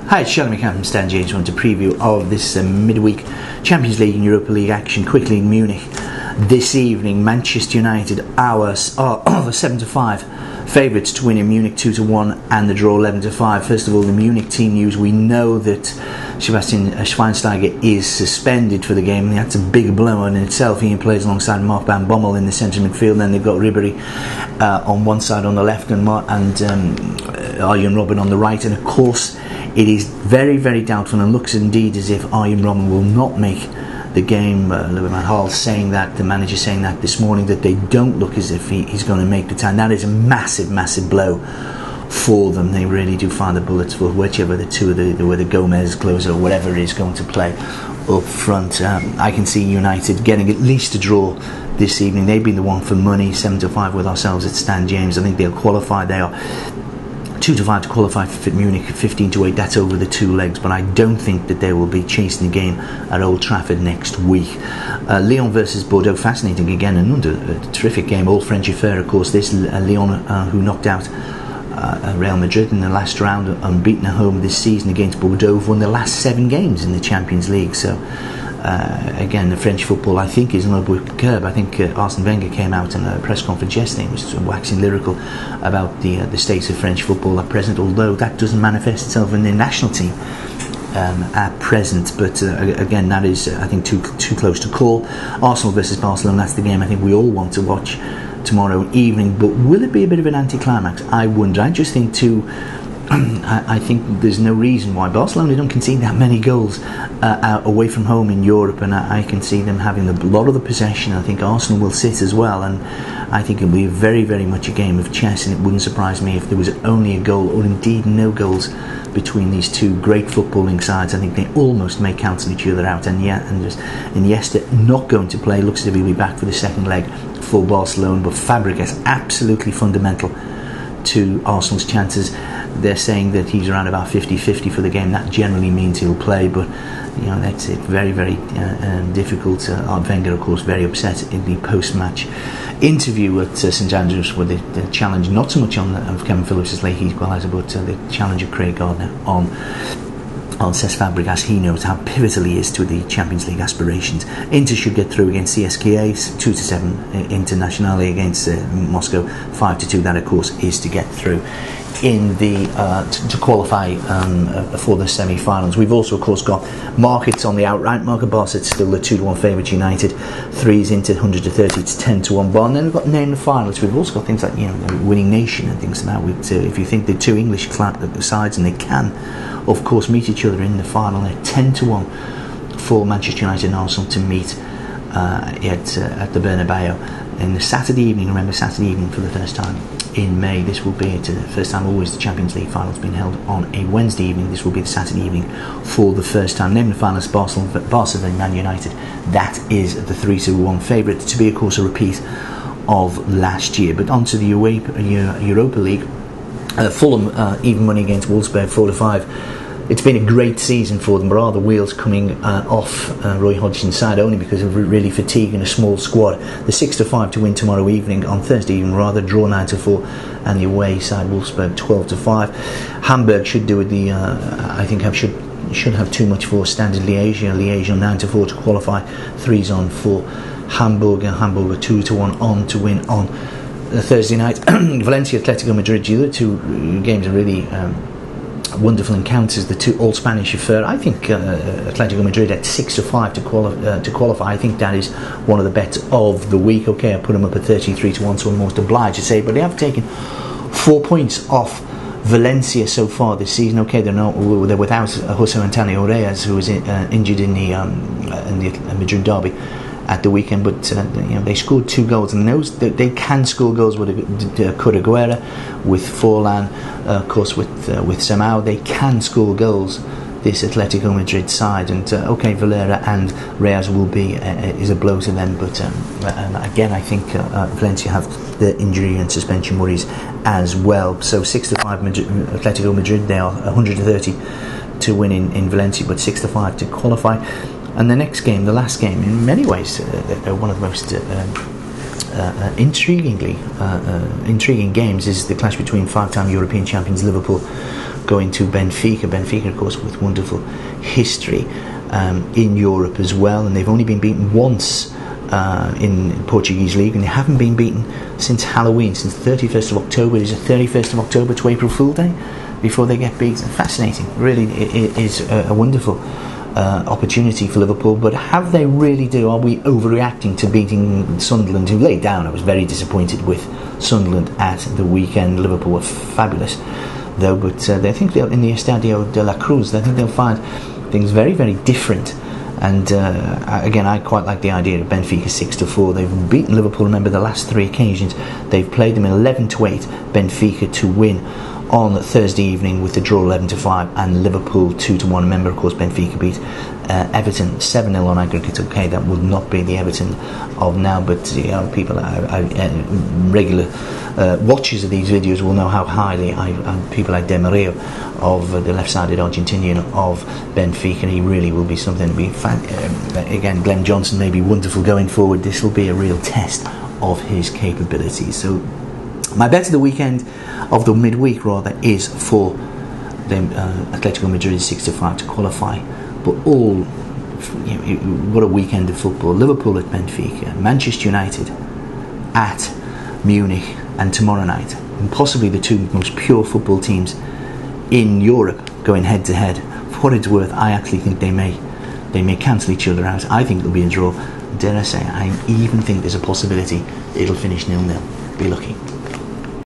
Hi, it's Charlie McCann from Stan James. Want a preview of this midweek Champions League and Europa League action quickly in Munich. This evening, Manchester United are 7-5 favourites to win in Munich 2-1 and the draw 11-5. First of all, the Munich team news. We know that Sebastian Schweinsteiger is suspended for the game. That's a big blow in itself. He plays alongside Mark Van Bommel in the centre midfield. Then they've got Ribery on one side on the left and Arjen Robben on the right. And of course, it is very, very doubtful and looks indeed as if Arjen Robben will not make the game. Louis van Gaal saying that, the manager saying that this morning, that they don't look as if he's going to make the time. That is a massive, massive blow for them. They really do find the bullets for whichever the two of whether Gomez, Klose or whatever is going to play up front. I can see United getting at least a draw this evening. They've been the one for money, 7-5 with ourselves at Stan James. I think they'll qualify. They are 2-5 to qualify for Munich, 15-8. That's over the two legs, but I don't think that they will be chasing the game at Old Trafford next week. Lyon versus Bordeaux, fascinating again. Another terrific game. All French affair, of course. This Lyon, who knocked out Real Madrid in the last round, unbeaten at home this season against Bordeaux, won the last 7 games in the Champions League. So again, the French football, I think, is an upward curve. I think Arsene Wenger came out in a press conference yesterday and was waxing lyrical about the state of French football at present, although that doesn't manifest itself in the national team at present. But again, that is, I think, too close to call. Arsenal versus Barcelona, that's the game I think we all want to watch tomorrow evening. But will it be a bit of an anticlimax? I wonder. I just think I think there's no reason why Barcelona don't concede that many goals away from home in Europe, and I can see them having a lot of the possession. I think Arsenal will sit as well, and I think it'll be very, very much a game of chess, and it wouldn't surprise me if there was only a goal or indeed no goals between these two great footballing sides. I think they almost may cancel each other out, and Iniesta not going to play. Looks as if he'll be back for the second leg for Barcelona, but Fabregas absolutely fundamental to Arsenal's chances. They're saying that he's around about 50-50 for the game. That generally means he'll play, but that's it. Very, very difficult. Wenger, of course, very upset in the post-match interview at St Andrews with the challenge, not so much of Kevin Phillips' late equaliser, but the challenge of Craig Gardner on Cesc Fabregas. He knows how pivotal he is to the Champions League aspirations. Inter should get through against CSKA, 2-7 internationally against Moscow, 5-2. That, of course, is to get through in the to qualify for the semi-finals. We've also, of course, got markets on the outright market. Barcelona's still the 2-1 favourite. United 3's into 130. It's 10-1 bar. And then we've got name the finalists. We've also got things like winning nation and things like that. If you think the two English sides, and they can, of course, meet each other in the final, they're 10-1 for Manchester United and Arsenal to meet at the Bernabeu in the Saturday evening. Remember, Saturday evening for the first time in May. This will be the first time always the Champions League finals being held on a Wednesday evening. This will be the Saturday evening for the first time. Naming the finalists, Barcelona and Man United. That is the 3-1 favourite, to be, of course, a repeat of last year. But on to the Europa League. Fulham even money against Wolfsburg, 4-5. It's been a great season for them, but are the wheels coming off Roy Hodgson's side only because of really fatigue and a small squad? The 6-5 to win tomorrow evening, on Thursday evening rather, draw 9-4, and the away side Wolfsburg 12-5. Hamburg should do it. I think should have too much for Standard Liège. Liège on 9-4 to qualify, 3's on for Hamburg, and Hamburg are 2-1 on to win on Thursday night. Valencia, Atletico Madrid. The other two games are really wonderful encounters. The two all Spanish affair. I think Atletico Madrid at 6-5 to qualify. I think that is one of the bets of the week. Okay, I put them up at 33-1, so I'm almost obliged to say. But they have taken 4 points off Valencia so far this season. Okay, they're without Jose Antonio Reyes, who was injured in the Madrid derby at the weekend, but they scored 2 goals, and they can score goals with Correguera, with Forlan, of course with Samao. They can score goals, this Atletico Madrid side, and Valera and Reyes will be is a blow to them, but again I think Valencia have the injury and suspension worries as well. So 6-5 Atletico Madrid. They are 130 to win in Valencia, but 6-5 to qualify. And the next game, the last game, in many ways, one of the most intriguing games is the clash between five-time European champions Liverpool going to Benfica. Benfica, of course, with wonderful history in Europe as well, and they've only been beaten once in Portuguese league, and they haven't been beaten since Halloween, since the 31st of October. It is the 31st of October to April Fool Day before they get beaten. Fascinating, really. It is a wonderful opportunity for Liverpool, but have they really are we overreacting to beating Sunderland, who laid down? I was very disappointed with Sunderland at the weekend. Liverpool were fabulous though, but I think in the Estadio de la Cruz, I think they'll find things very, very different. And again, I quite like the idea of Benfica 6-4. They've beaten Liverpool, remember, the last three occasions. They've played them in 11-8. Benfica to win on Thursday evening with the draw 11-5, and Liverpool 2-1. Remember, of course, Benfica beat Everton 7-0 on aggregate. Okay, that will not be the Everton of now, but people regular watchers of these videos will know how highly people like De Maria of the left-sided Argentinian of Benfica. He really will be something to be again, Glenn Johnson may be wonderful going forward. This will be a real test of his capabilities. So my bet of the weekend, of the midweek rather, is for the Atletico Madrid 6-5 to qualify. But what a weekend of football. Liverpool at Benfica, Manchester United at Munich, and tomorrow night, and possibly the two most pure football teams in Europe going head to head. For what it's worth, I actually think they may cancel each other out. I think it'll be a draw. Dare I say, I even think there's a possibility it'll finish 0-0. Be lucky.